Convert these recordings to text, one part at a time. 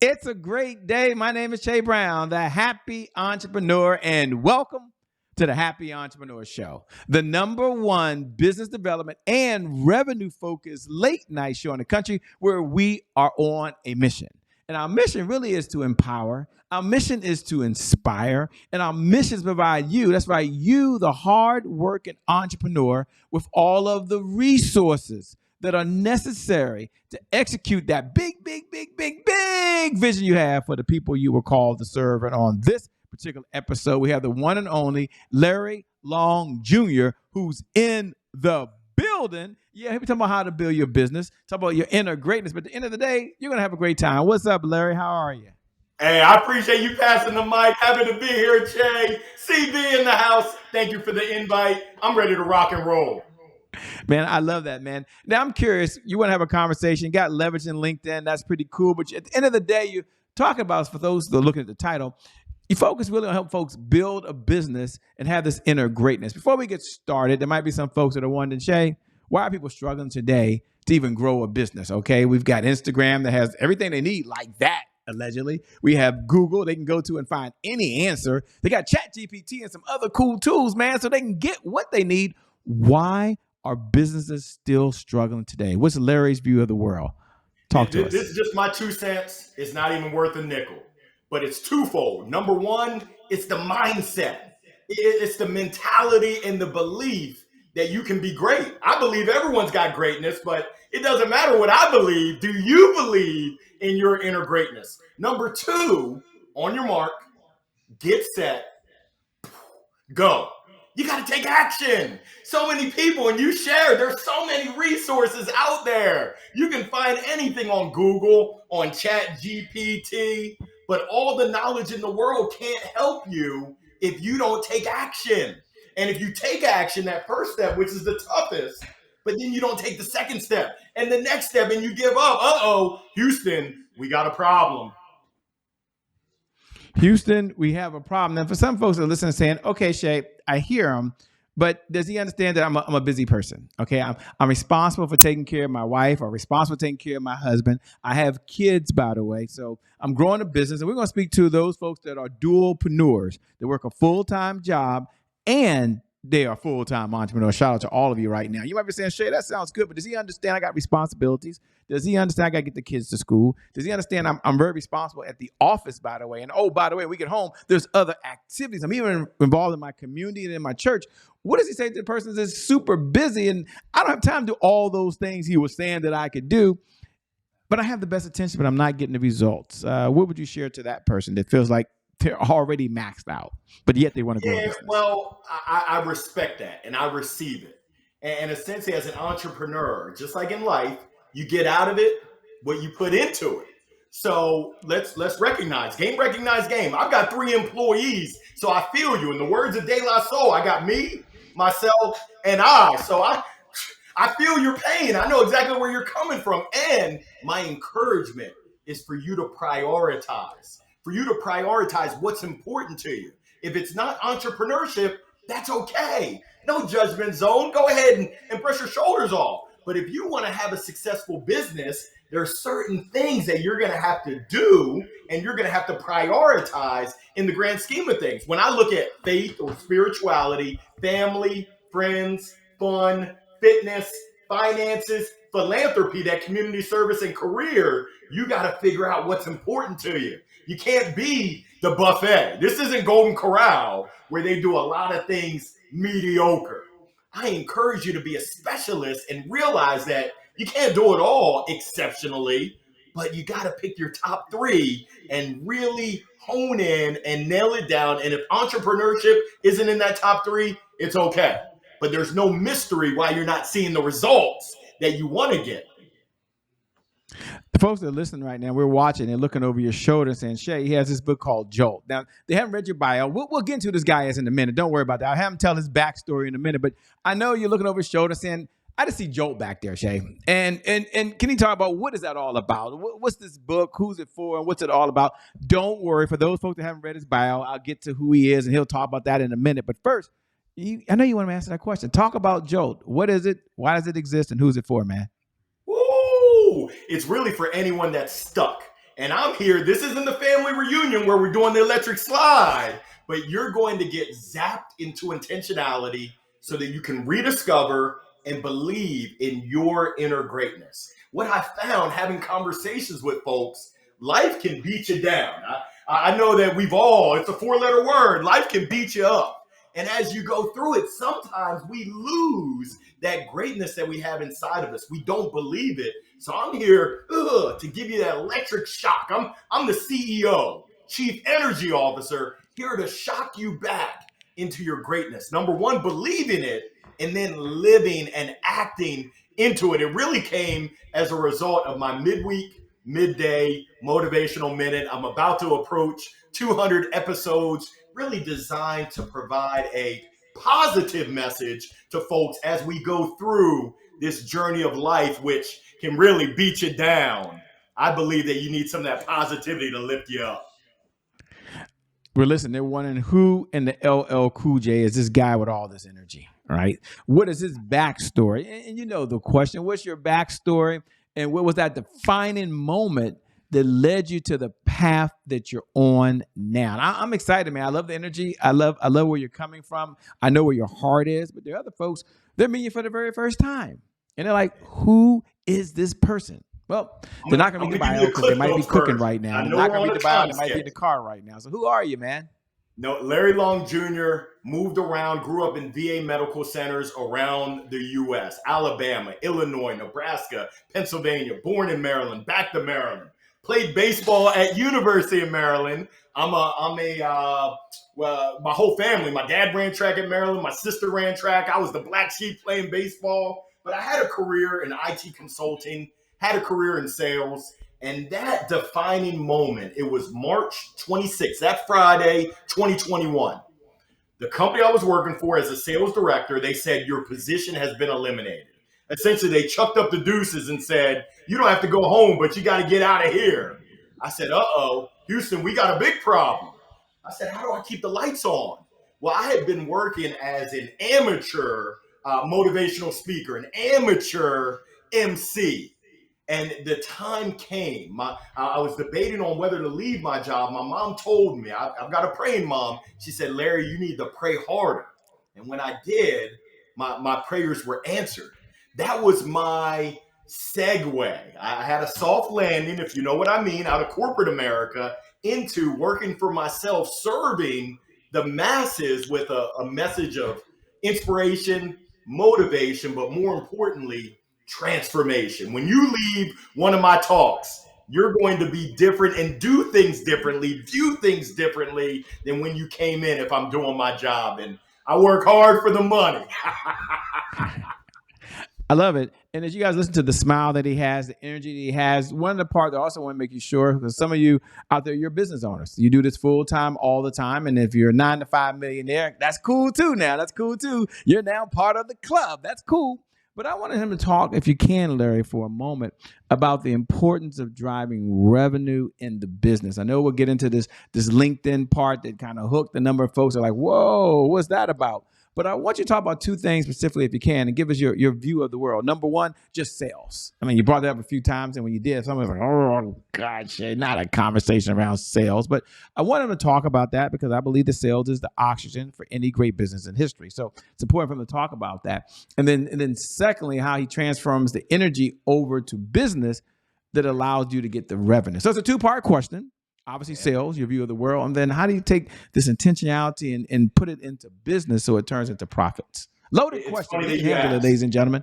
It's a great day. My name is Shay Brown, the happy entrepreneur, and welcome to the Happy Entrepreneur Show, the #1 business development and revenue focused late night show in the country where we are on a mission. And our mission really is to empower. Our mission is to inspire, and our mission is to provide you, that's right, you, the hard-working entrepreneur, with all of the resources that are necessary to execute that big vision you have for the people you were called to serve. And on this particular episode, we have the one and only Larry Long Jr., who's in the building. Yeah, he'll be talking about how to build your business, talk about your inner greatness. But at the end of the day, you're going to have a great time. What's up, Larry? How are you? Hey, I appreciate you passing the mic. Happy to be here, Jay. CB in the house. Thank you for the invite. I'm ready to rock and roll. Man, I love that, man. Now, I'm curious. You want to have a conversation. You got leverage in LinkedIn. That's pretty cool. But at the end of the day, you're talking about, for those that are looking at the title, you focus really on help folks build a business and have this inner greatness. Before we get started, there might be some folks that are wondering, Shay, why are people struggling today to even grow a business? Okay, we've got Instagram that has everything they need like that, allegedly. We have Google they can go to and find any answer. They got ChatGPT and some other cool tools, man, so they can get what they need. Why are businesses still struggling today? What's Larry's view of the world? Talk to us. This is just my 2 cents. It's not even worth a nickel, but it's twofold. Number one, it's the mindset. It's the mentality and the belief that you can be great. I believe everyone's got greatness, but it doesn't matter what I believe. Do you believe in your inner greatness? Number two, on your mark, get set, go. You got to take action. So many people, and you share, there's so many resources out there. You can find anything on Google, on ChatGPT, but all the knowledge in the world can't help you if you don't take action. And if you take action, that first step, which is the toughest, but then you don't take the second step and the next step and you give up. Houston, we got a problem. Houston, we have a problem. And for some folks that are listening saying, okay, Shay, I hear him, but does he understand that I'm a busy person? Okay, I'm responsible for taking care of my wife, or responsible for taking care of my husband. I have kids, by the way, so I'm growing a business. And we're going to speak to those folks that are dualpreneurs. They work a full-time job and they are full-time entrepreneurs. Shout out to all of you right now. You might be saying, Shay, that sounds good, but does he understand I got responsibilities? Does he understand I got to get the kids to school? Does he understand I'm very responsible at the office, by the way? And oh, by the way, when we get home, there's other activities. I'm even involved in my community and in my church. What does he say to the person that's super busy and I don't have time to do all those things he was saying that I could do, but I have the best attention, but I'm not getting the results? What would you share to that person that feels like they're already maxed out, but yet they want to grow a business? Well, I respect that and I receive it. And essentially, as an entrepreneur, just like in life, you get out of it what you put into it. So let's recognize game. I've got 3 employees, so I feel you. In the words of De La Soul, I got me, myself, and I. So I feel your pain. I know exactly where you're coming from. And my encouragement is for you to prioritize. For you to prioritize what's important to you. If it's not entrepreneurship, that's okay. No judgment zone. Go ahead and brush your shoulders off. But if you want to have a successful business, there are certain things that you're going to have to do and you're going to have to prioritize in the grand scheme of things. When I look at faith or spirituality, family, friends, fun, fitness, finances, philanthropy, that community service and career, you got to figure out what's important to you. You can't be the buffet. This isn't Golden Corral where they do a lot of things mediocre. I encourage you to be a specialist and realize that you can't do it all exceptionally, but you got to pick your top 3 and really hone in and nail it down. And if entrepreneurship isn't in that top 3, it's okay. But there's no mystery why you're not seeing the results that you want to get. The folks that are listening right now, we're watching and looking over your shoulder and saying, Shay, he has this book called JOLT. Now, they haven't read your bio. We'll get into who this guy is in a minute. Don't worry about that. I'll have him tell his backstory in a minute. But I know you're looking over his shoulder saying, I just see JOLT back there, Shay. And can you talk about what is that all about? What's this book? Who's it for? And what's it all about? Don't worry. For those folks that haven't read his bio, I'll get to who he is, and he'll talk about that in a minute. But first, I know you want to answer that question. Talk about JOLT. What is it? Why does it exist? And who's it for, man? Woo! It's really for anyone that's stuck And I'm here. This isn't the family reunion where we're doing the electric slide, but you're going to get zapped into intentionality so that you can rediscover and believe in your inner greatness. What I found having conversations with folks, life can beat you down. I know that it's a 4-letter word. Life can beat you up. And as you go through it, sometimes we lose that greatness that we have inside of us. We don't believe it. So I'm here to give you that electric shock. I'm the CEO, Chief Energy Officer, here to shock you back into your greatness. Number one, believing it, and then living and acting into it. It really came as a result of my midweek midday motivational minute. I'm about to approach 200 episodes, really designed to provide a positive message to folks as we go through this journey of life, which can really beat you down. I believe that you need some of that positivity to lift you up. We're listening. They're wondering who in the LL Cool J is this guy with all this energy, right? What is his backstory? And you know the question, what's your backstory? And what was that defining moment that led you to the path that you're on now? And I'm excited, man. I love the energy. I love where you're coming from. I know where your heart is, but there are other folks, they're meeting you for the very first time. And they're like, who is this person? Well, they're not going to read the bio because they might be cooking right now. They're not going to read the bio. They might be in the car right now. So who are you, man? No, Larry Long Jr. moved around, grew up in VA medical centers around the U.S., Alabama, Illinois, Nebraska, Pennsylvania, born in Maryland, back to Maryland. Played baseball at University of Maryland. My whole family, my dad ran track at Maryland. My sister ran track. I was the black sheep playing baseball. But I had a career in IT consulting, had a career in sales. And that defining moment, it was March 26th, that Friday, 2021. The company I was working for as a sales director, they said, your position has been eliminated. Essentially, they chucked up the deuces and said, you don't have to go home, but you got to get out of here. I said, Houston, we got a big problem. I said, how do I keep the lights on? Well, I had been working as an amateur motivational speaker, an amateur MC. And the time came. I was debating on whether to leave my job. My mom told me, I've got a praying mom. She said, Larry, you need to pray harder. And when I did, my prayers were answered. That was my segue. I had a soft landing, if you know what I mean, out of corporate America into working for myself, serving the masses with a message of inspiration, motivation, but more importantly, transformation. When you leave one of my talks, you're going to be different and do things differently, view things differently than when you came in if I'm doing my job. And I work hard for the money. I love it. And as you guys listen to the smile that he has, the energy that he has, one of the parts that I also want to make you sure, because some of you out there, you're business owners. You do this full time all the time. And if you're a 9-to-5 millionaire, that's cool too now. That's cool too. You're now part of the club. That's cool. But I wanted him to talk, if you can, Larry, for a moment about the importance of driving revenue in the business. I know we'll get into this LinkedIn part that kind of hooked a number of folks are like, whoa, what's that about? But I want you to talk about two things specifically, if you can, and give us your view of the world. Number one, just sales. I mean, you brought that up a few times, and when you did, someone was like, oh, God, Shay, not a conversation around sales. But I want him to talk about that because I believe that sales is the oxygen for any great business in history. So it's important for him to talk about that. And then secondly, how he transforms the energy over to business that allows you to get the revenue. So it's a two-part question. Obviously, sales, your view of the world. And then how do you take this intentionality and put it into business so it turns into profits? Loaded question. Ladies and gentlemen.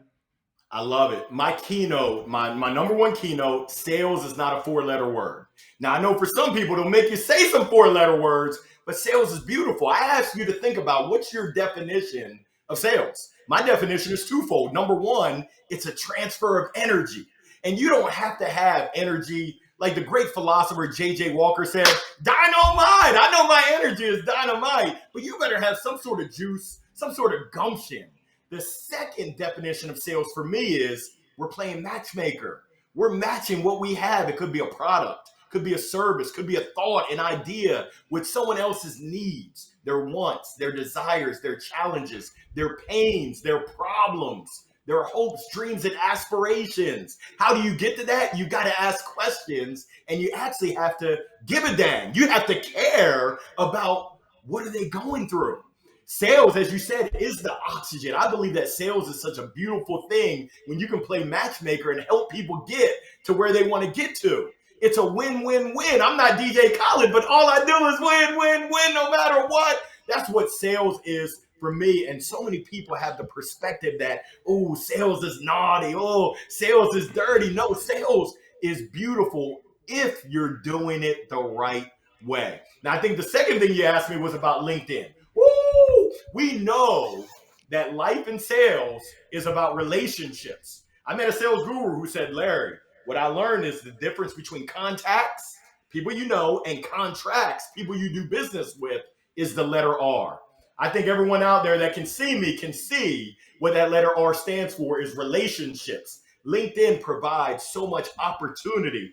I love it. My keynote, my number one keynote, sales is not a 4-letter word. Now, I know for some people, it'll make you say some 4-letter words, but sales is beautiful. I ask you to think about what's your definition of sales. My definition is twofold. Number one, it's a transfer of energy. And you don't have to have energy. Like the great philosopher J.J. Walker said, dynamite. I know my energy is dynamite, but you better have some sort of juice, some sort of gumption. The second definition of sales for me is we're playing matchmaker. We're matching what we have. It could be a product, could be a service, could be a thought, an idea with someone else's needs, their wants, their desires, their challenges, their pains, their problems, their hopes, dreams, and aspirations. How do you get to that? You got to ask questions, and you actually have to give a dang. You have to care about what are they going through. Sales, as you said, is the oxygen. I believe that sales is such a beautiful thing when you can play matchmaker and help people get to where they want to get to. It's a win-win-win. I'm not DJ Khaled, but all I do is win-win-win no matter what. That's what sales is for me. And so many people have the perspective that, oh, sales is naughty. Oh, sales is dirty. No, sales is beautiful if you're doing it the right way. Now, I think the second thing you asked me was about LinkedIn. Woo! We know that life in sales is about relationships. I met a sales guru who said, Larry, what I learned is the difference between contacts, people you know, and contracts, people you do business with, is the letter R. I think everyone out there that can see me can see what that letter R stands for is relationships. LinkedIn provides so much opportunity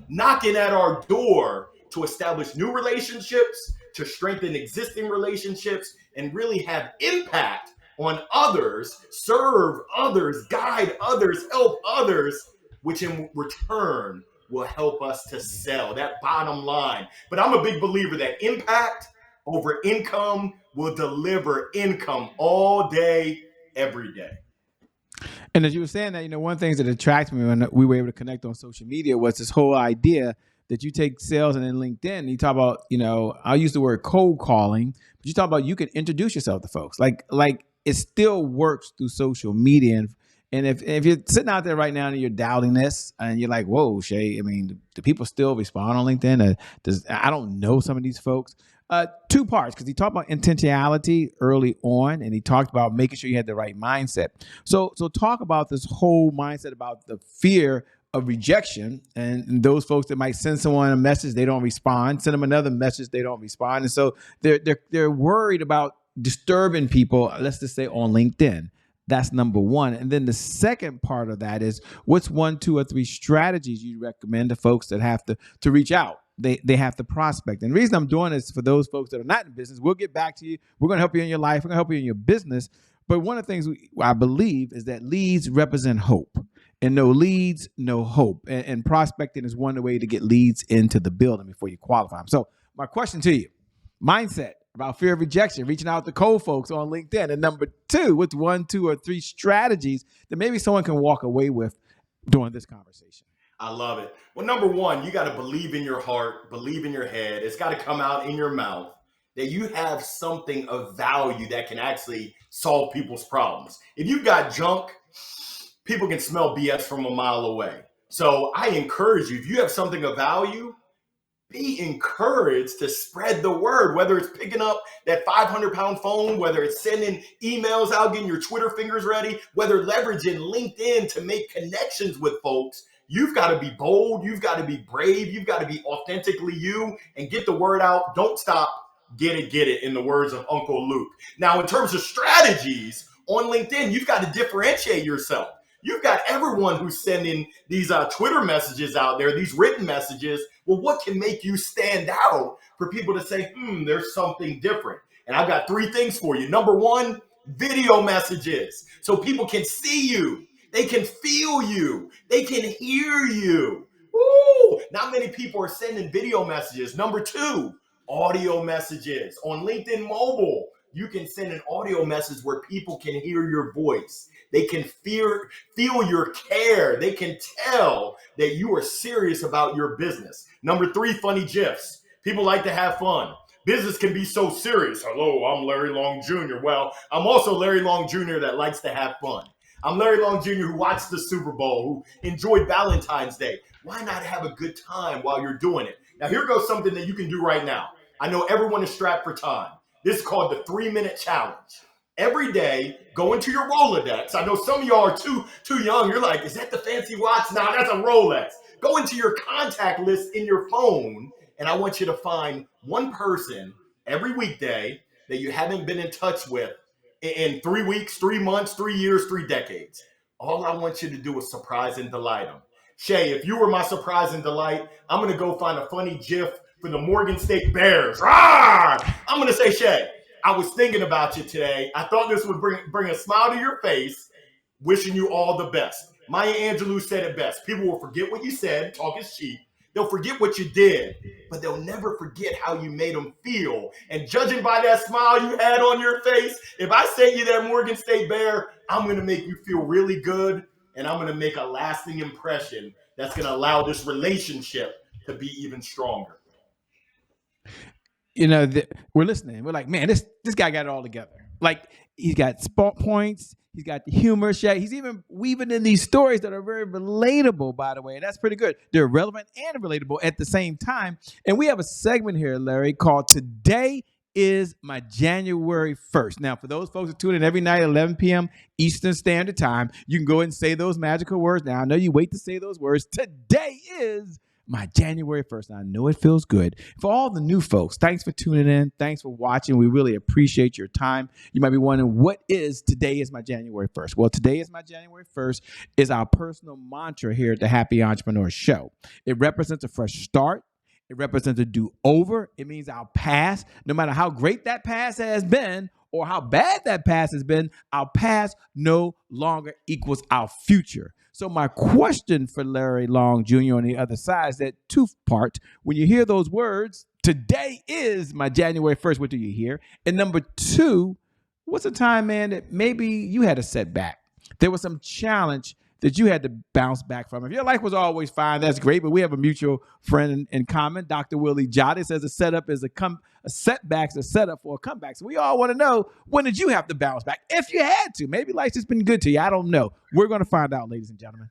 knocking at our door to establish new relationships, to strengthen existing relationships, and really have impact on others, serve others, guide others, help others, which in return will help us to sell, that bottom line. But I'm a big believer that impact over income will deliver income all day, every day. And as you were saying that, one of the things that attracted me when we were able to connect on social media was this whole idea that you take sales and then LinkedIn, and you talk about, I'll use the word cold calling, but you talk about you can introduce yourself to folks. Like it still works through social media. And if you're sitting out there right now and you're doubting this and you're like, whoa, Shay, I mean, do people still respond on LinkedIn? I don't know some of these folks. Two parts, because he talked about intentionality early on, and he talked about making sure you had the right mindset. So talk about this whole mindset about the fear of rejection, and those folks that might send someone a message, they don't respond, send them another message, they don't respond. And so they're worried about disturbing people, let's just say on LinkedIn. That's number one. And then the second part of that is, what's 1, 2, or 3 strategies you recommend to folks that have to reach out? They have to prospect. And the reason I'm doing this for those folks that are not in business, we'll get back to you. We're going to help you in your life. We're going to help you in your business. But one of the things I believe is that leads represent hope. And no leads, no hope. And prospecting is one way to get leads into the building before you qualify them. So my question to you, mindset about fear of rejection, reaching out to cold folks on LinkedIn. And number 2, what's 1, 2, or 3 strategies that maybe someone can walk away with during this conversation? I love it. Well, number 1, you got to believe in your heart, believe in your head. It's got to come out in your mouth that you have something of value that can actually solve people's problems. If you've got junk, people can smell BS from a mile away. So I encourage you, if you have something of value, be encouraged to spread the word, whether it's picking up that 500-pound phone, whether it's sending emails out, getting your Twitter fingers ready, whether leveraging LinkedIn to make connections with folks. You've got to be bold. You've got to be brave. You've got to be authentically you and get the word out. Don't stop. Get it, in the words of Uncle Luke. Now, in terms of strategies on LinkedIn, you've got to differentiate yourself. You've got everyone who's sending these Twitter messages out there, these written messages. Well, what can make you stand out for people to say, there's something different? And I've got 3 things for you. Number 1, video messages. So people can see you. They can feel you. They can hear you. Woo! Not many people are sending video messages. Number 2, audio messages. On LinkedIn Mobile, you can send an audio message where people can hear your voice. They can feel your care. They can tell that you are serious about your business. Number 3, funny GIFs. People like to have fun. Business can be so serious. Hello, I'm Larry Long Jr. Well, I'm also Larry Long Jr. that likes to have fun. I'm Larry Long Jr. who watched the Super Bowl, who enjoyed Valentine's Day. Why not have a good time while you're doing it? Now, here goes something that you can do right now. I know everyone is strapped for time. This is called the 3-minute challenge. Every day, go into your Rolodex. I know some of y'all are too young. You're like, is that the fancy watch? No, that's a Rolex. Go into your contact list in your phone, and I want you to find one person every weekday that you haven't been in touch with in 3 weeks, 3 months, 3 years, 3 decades. All I want you to do is surprise and delight them. Shay, if you were my surprise and delight, I'm going to go find a funny GIF for the Morgan State Bears. Rawr! I'm going to say, Shay, I was thinking about you today. I thought this would bring a smile to your face, Wishing you all the best. Maya Angelou said it best. People will forget what you said, talk is cheap. They'll forget what you did, but they'll never forget how you made them feel. And judging by that smile you had on your face, if I sent you that Morgan State Bear, I'm going to make you feel really good, and I'm going to make a lasting impression that's going to allow this relationship to be even stronger. You know, we're listening. We're like, man, this guy got it all together. Like, he's got spot points. He's got the humor. He's even weaving in these stories that are very relatable, by the way. And that's pretty good. They're relevant and relatable at the same time. And we have a segment here, Larry, called Today is My January 1st. Now, for those folks who tune in every night at 11 p.m. Eastern Standard Time, you can go ahead and say those magical words. Now, I know you wait to say those words. Today is my January 1st. And I know it feels good. For all the new folks, thanks for tuning in. Thanks for watching. We really appreciate your time. You might be wondering, what is Today is My January 1st? Well, Today is My January 1st is our personal mantra here at the Happy Entrepreneur Show. It represents a fresh start. It represents a do-over. It means our past, no matter how great that past has been or how bad that past has been, our past no longer equals our future. So my question for Larry Long Jr. on the other side is that two-part. When you hear those words, today is my January 1st, what do you hear? And number two, what's a time, man, that maybe you had a setback? There was some challenge that you had to bounce back from. If your life was always fine, that's great, but we have a mutual friend in common, Dr. Willie Jolly, says a setup is a setback's a setup for a comeback. So we all want to know, when did you have to bounce back? If you had to, maybe life's just been good to you. I don't know. We're going to find out, ladies and gentlemen.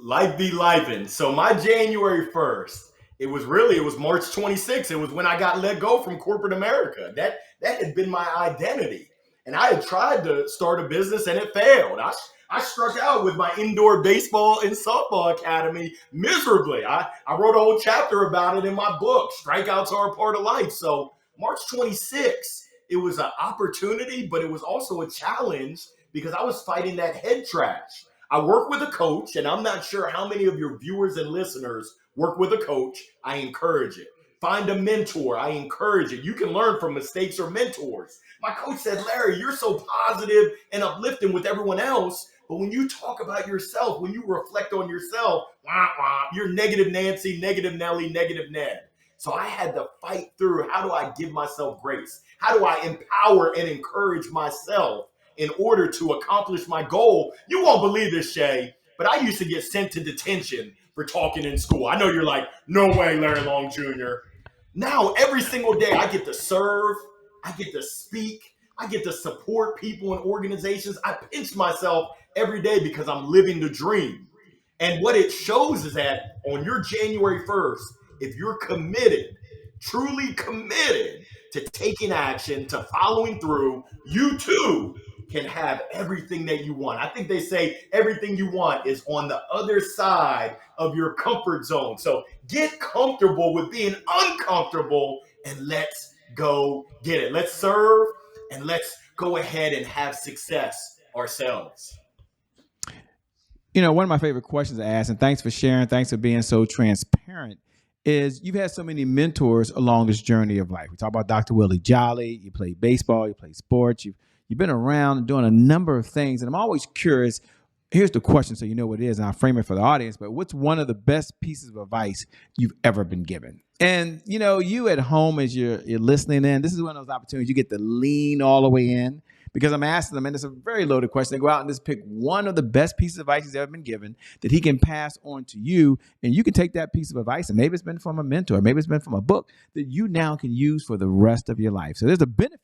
Life be lifing. So my January 1st, it was March 26th. It was when I got let go from corporate America. That had been my identity. And I had tried to start a business and it failed. I struck out with my indoor baseball and softball academy miserably. I wrote a whole chapter about it in my book, Strikeouts Are a Part of Life. So March 26th, it was an opportunity, but it was also a challenge because I was fighting that head trash. I work with a coach, and I'm not sure how many of your viewers and listeners work with a coach. I encourage it. Find a mentor. I encourage it. You can learn from mistakes or mentors. My coach said, Larry, you're so positive and uplifting with everyone else, but when you talk about yourself, when you reflect on yourself, you're negative Nancy, negative Nelly, negative Ned. So I had to fight through, how do I give myself grace? How do I empower and encourage myself in order to accomplish my goal? You won't believe this, Shay, but I used to get sent to detention for talking in school. I know you're like, no way, Larry Long Jr. Now, every single day, I get to serve, I get to speak, I get to support people and organizations. I pinch myself every day because I'm living the dream. And what it shows is that on your January 1st, if you're committed, truly committed to taking action, to following through, you too can have everything that you want. I think they say everything you want is on the other side of your comfort zone. So get comfortable with being uncomfortable and let's go get it. Let's serve and let's go ahead and have success ourselves. You know, one of my favorite questions to ask, and thanks for sharing, thanks for being so transparent, is you've had so many mentors along this journey of life. We talk about Dr. Willie Jolly. You play baseball, you play sports, you've been around and doing a number of things. And I'm always curious, here's the question so you know what it is, and I'll frame it for the audience, but what's one of the best pieces of advice you've ever been given? And, you know, you at home as you're listening in, this is one of those opportunities you get to lean all the way in, because I'm asking them, and it's a very loaded question, to go out and just pick one of the best pieces of advice he's ever been given that he can pass on to you. And you can take that piece of advice, and maybe it's been from a mentor, maybe it's been from a book that you now can use for the rest of your life. So there's a benefit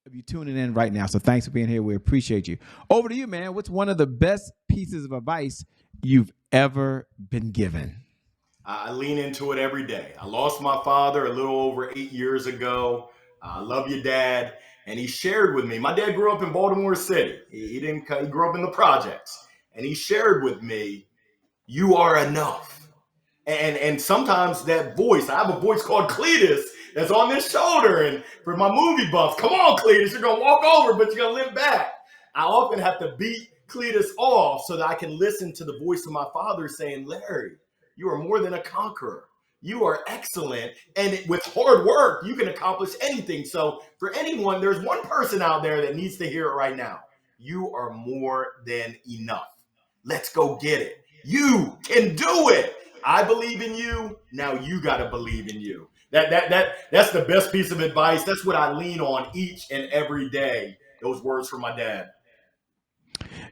of you tuning in right now. So thanks for being here. We appreciate you. Over to you, man. What's one of the best pieces of advice you've ever been given? I lean into it every day. I lost my father a little over 8 years ago. I love you, Dad. And he shared with me, my dad grew up in Baltimore City. He grew up in the projects. And he shared with me, you are enough. And sometimes that voice, I have a voice called Cletus that's on this shoulder. And for my movie buffs, come on, Cletus, you're going to walk over, but you're going to live back. I often have to beat Cletus off so that I can listen to the voice of my father saying, Larry, you are more than a conqueror. You are excellent. And with hard work, you can accomplish anything. So for anyone, there's one person out there that needs to hear it right now. You are more than enough. Let's go get it. You can do it. I believe in you. Now you got to believe in you. That's the best piece of advice. That's what I lean on each and every day. Those words from my dad.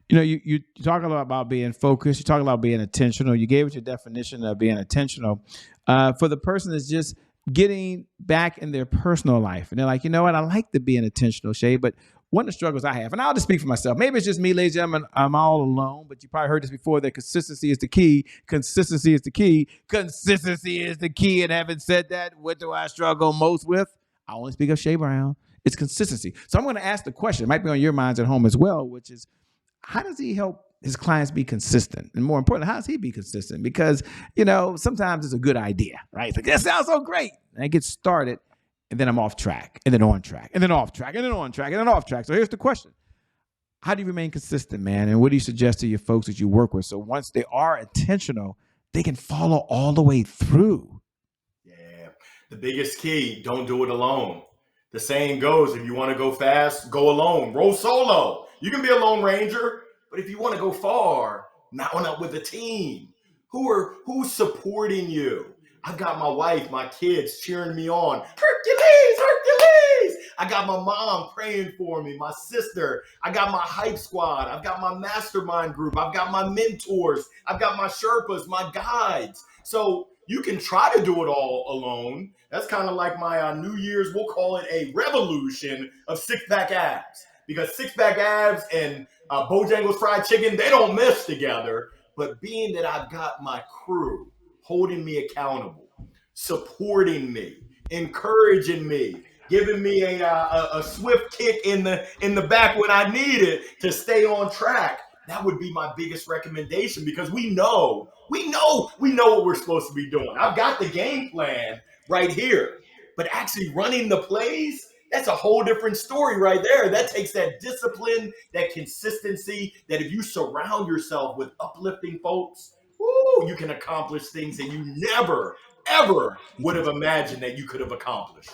You know, you talk a lot about being focused. You talk about being intentional. You gave us your definition of being intentional. For the person that's just getting back in their personal life, and they're like, you know what, I like to be an intentional, Shay, but one of the struggles I have, and I'll just speak for myself. Maybe it's just me, ladies and gentlemen. I'm all alone, but you probably heard this before. That consistency is the key. Consistency is the key. Consistency is the key. And having said that, what do I struggle most with? I only speak of Shay Brown. It's consistency. So I'm going to ask the question. It might be on your minds at home as well, which is, how does he help his clients be consistent? And more importantly, how does he be consistent? Because, you know, sometimes it's a good idea, right? It's like, that sounds so great. And I get started, and then I'm off track, and then on track, and then off track, and then on track, and then off track. So here's the question. How do you remain consistent, man? And what do you suggest to your folks that you work with? So once they are intentional, they can follow all the way through. Yeah. The biggest key, don't do it alone. The saying goes, if you want to go fast, go alone. Roll solo. You can be a lone ranger, but if you want to go far, mount up with a team. Who's supporting you? I've got my wife, my kids cheering me on. Hercules, Hercules! I got my mom praying for me, my sister. I got my hype squad. I've got my mastermind group. I've got my mentors. I've got my Sherpas, my guides. So you can try to do it all alone. That's kind of like my New Year's, we'll call it a revolution of six-pack abs. Because six-pack abs and Bojangles fried chicken, they don't mesh together. But being that I've got my crew holding me accountable, supporting me, encouraging me, giving me a swift kick in the back when I need it to stay on track, that would be my biggest recommendation, because we know what we're supposed to be doing. I've got the game plan right here, but actually running the plays, that's a whole different story right there. That takes that discipline, that consistency, that if you surround yourself with uplifting folks, you can accomplish things that you never, ever would have imagined that you could have accomplished.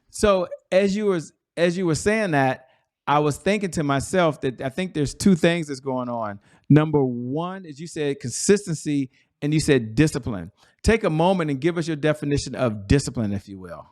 So as you were saying that, I was thinking to myself that I think there's two things that's going on. Number one is, you said consistency and you said discipline. Take a moment and give us your definition of discipline, if you will.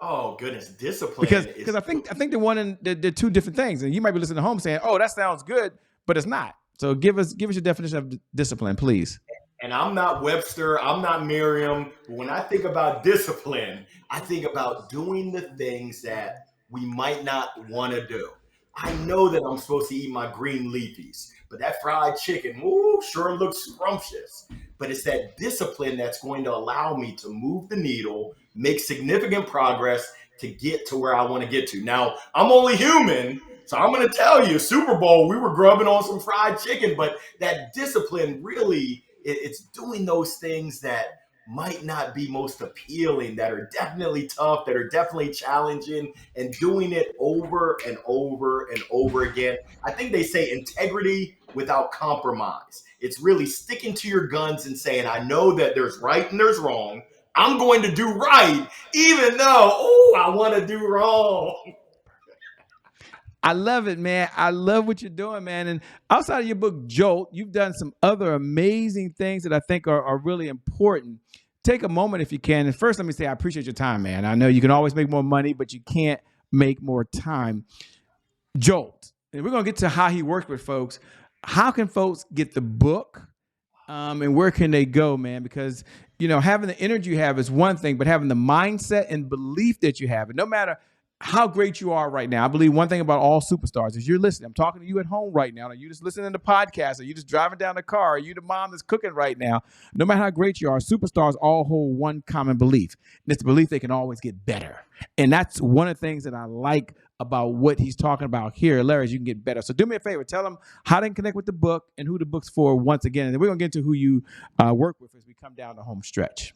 Oh goodness, discipline. Because I think the one and the two different things, and you might be listening at home saying, "Oh, that sounds good," but it's not. So give us your definition of discipline, please. And I'm not Webster, I'm not Merriam. But when I think about discipline, I think about doing the things that we might not want to do. I know that I'm supposed to eat my green leafies, but that fried chicken, sure looks scrumptious. But it's that discipline that's going to allow me to move the needle, make significant progress to get to where I want to get to. Now, I'm only human, so I'm going to tell you, Super Bowl, we were grubbing on some fried chicken, but that discipline really, it's doing those things that might not be most appealing, that are definitely tough, that are definitely challenging, and doing it over and over and over again. I think they say integrity without compromise. It's really sticking to your guns and saying, I know that there's right and there's wrong. I'm going to do right, even though, I want to do wrong. I love it, man. I love what you're doing, man. And outside of your book, Jolt, you've done some other amazing things that I think are really important. Take a moment if you can. And first, let me say, I appreciate your time, man. I know you can always make more money, but you can't make more time. Jolt. And we're going to get to how he works with folks. How can folks get the book? And where can they go, man? Because, having the energy you have is one thing, but having the mindset and belief that you have, and no matter how great you are right now, I believe one thing about all superstars is you're listening. I'm talking to you at home right now. Are you just listening to the podcast? Are you just driving down the car? Are you the mom that's cooking right now? No matter how great you are, superstars all hold one common belief. And it's the belief they can always get better. And that's one of the things that I like about what he's talking about here. Larry, you can get better. So do me a favor. Tell them how they can connect with the book and who the book's for once again. And then we're going to get into who you work with as we come down the home stretch.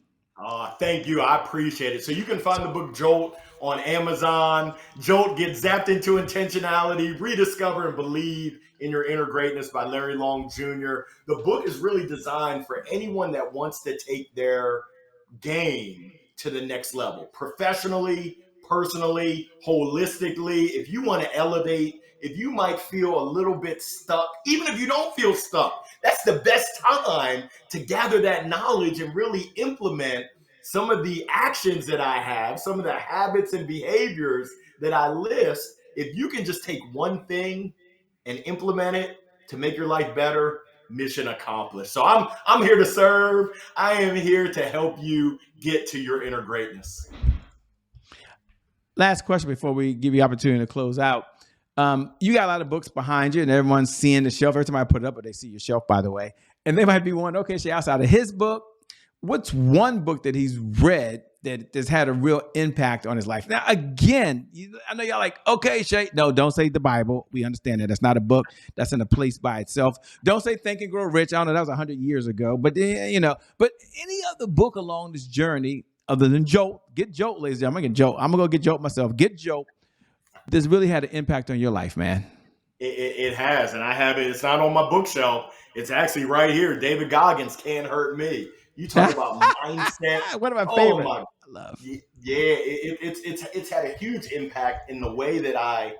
Thank you. I appreciate it. So you can find the book Jolt on Amazon. Jolt, Get Zapped into Intentionality, Rediscover and Believe in Your Inner Greatness by Larry Long Jr. The book is really designed for anyone that wants to take their game to the next level, professionally, personally, holistically. If you want to elevate if you might feel a little bit stuck, even if you don't feel stuck, that's the best time to gather that knowledge and really implement some of the actions that I have, some of the habits and behaviors that I list. If you can just take one thing and implement it to make your life better, mission accomplished. So I'm here to serve. I am here to help you get to your inner greatness. Last question before we give you opportunity to close out. You got a lot of books behind you, and everyone's seeing the shelf. Every time I put it up, but they see your shelf, by the way. And they might be wondering, okay, outside of his book, what's one book that he's read that has had a real impact on his life? Now, again, I know y'all like, okay, Shay, no, don't say the Bible. We understand that. That's not a book. That's in a place by itself. Don't say Think and Grow Rich. I don't know. That was 100 years ago. But, but any other book along this journey other than Jolt, get Jolt, ladies and gentlemen. I'm going to get Jolt. I'm going to go get Jolt myself. Get Jolt. This really had an impact on your life, man. It has, and I have it. It's not on my bookshelf. It's actually right here. David Goggins, Can't Hurt Me. You talk about mindset. One of my favorites. I love. Yeah, it's had a huge impact in the way that I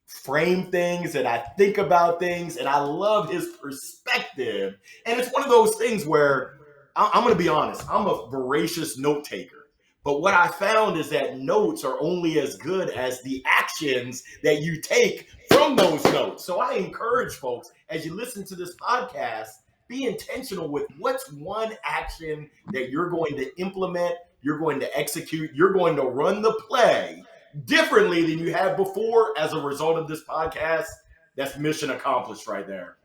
frame things, that I think about things, and I love his perspective. And it's one of those things where I'm going to be honest. I'm a voracious note taker. But what I found is that notes are only as good as the actions that you take from those notes. So I encourage folks, as you listen to this podcast, be intentional with what's one action that you're going to implement, you're going to execute, you're going to run the play differently than you have before as a result of this podcast. That's mission accomplished right there.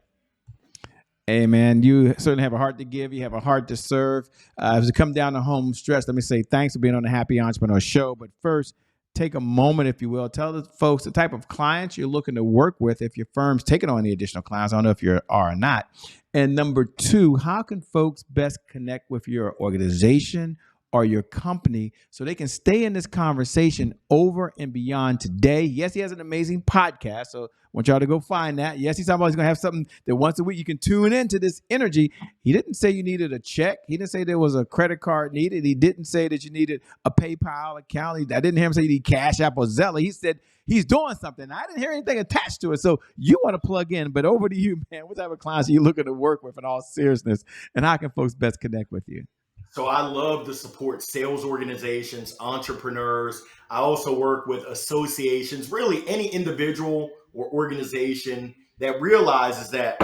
Hey, man, you certainly have a heart to give. You have a heart to serve. As we come down the home stretch, let me say thanks for being on the Happy Entrepreneur Show. But first, take a moment, if you will. Tell the folks the type of clients you're looking to work with if your firm's taking on any additional clients. I don't know if you are or not. And number two, how can folks best connect with your organization or your company so they can stay in this conversation over and beyond today? Yes, he has an amazing podcast, so I want y'all to go find that. Yes, he's talking about he's going to have something that once a week you can tune into this energy. He didn't say you needed a check. He didn't say there was a credit card needed. He didn't say that you needed a PayPal account. I didn't hear him say you need Cash App or Zelle. He said he's doing something. I didn't hear anything attached to it. So you want to plug in, but over to you, man. What type of clients are you looking to work with in all seriousness? And how can folks best connect with you? So I love to support sales organizations, entrepreneurs. I also work with associations, really any individual or organization that realizes that,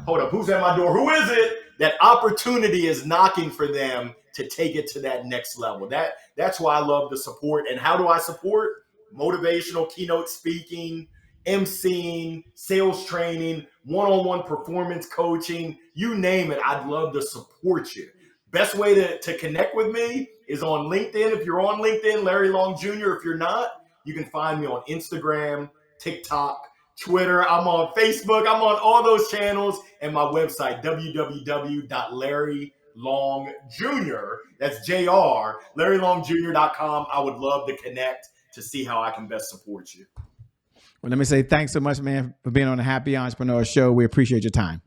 hold up, who's at my door? Who is it? That opportunity is knocking for them to take it to that next level. That's why I love to support. And how do I support? Motivational keynote speaking, emceeing, sales training, one-on-one performance coaching, you name it. I'd love to support you. Best way to connect with me is on LinkedIn. If you're on LinkedIn, Larry Long Jr. If you're not, you can find me on Instagram, TikTok, Twitter. I'm on Facebook. I'm on all those channels, and my website, www.larrylongjr. That's JR, LarryLongJr.com. I would love to connect to see how I can best support you. Well, let me say thanks so much, man, for being on the Happy Entrepreneur Show. We appreciate your time.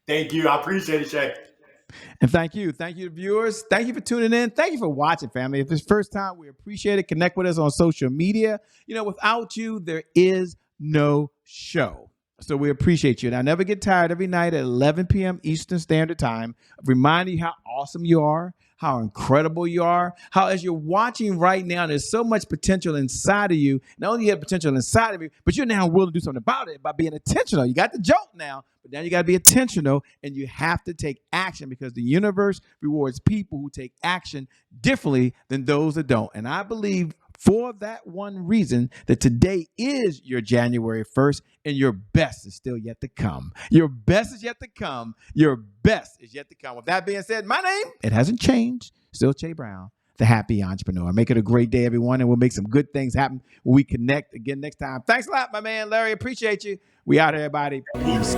Thank you. I appreciate it, Shay. And thank you. Thank you to viewers. Thank you for tuning in. Thank you for watching, family. If it's first time, we appreciate it. Connect with us on social media. Without you, there is no show. So we appreciate you. And I never get tired every night at 11 p.m. Eastern Standard Time of reminding you how awesome you are, how incredible you are, how as you're watching right now, there's so much potential inside of you. Not only you have potential inside of you, but you're now willing to do something about it by being intentional. You got the jolt now, but now you got to be intentional, and you have to take action because the universe rewards people who take action differently than those that don't. And I believe for that one reason that today is your January 1st and your best is still yet to come. Your best is yet to come. Your best is yet to come. With that being said, my name, it hasn't changed. Still Che Brown, the Happy Entrepreneur. Make it a great day, everyone, and we'll make some good things happen when we connect again next time. Thanks a lot, my man, Larry. Appreciate you. We out here, everybody. Peace.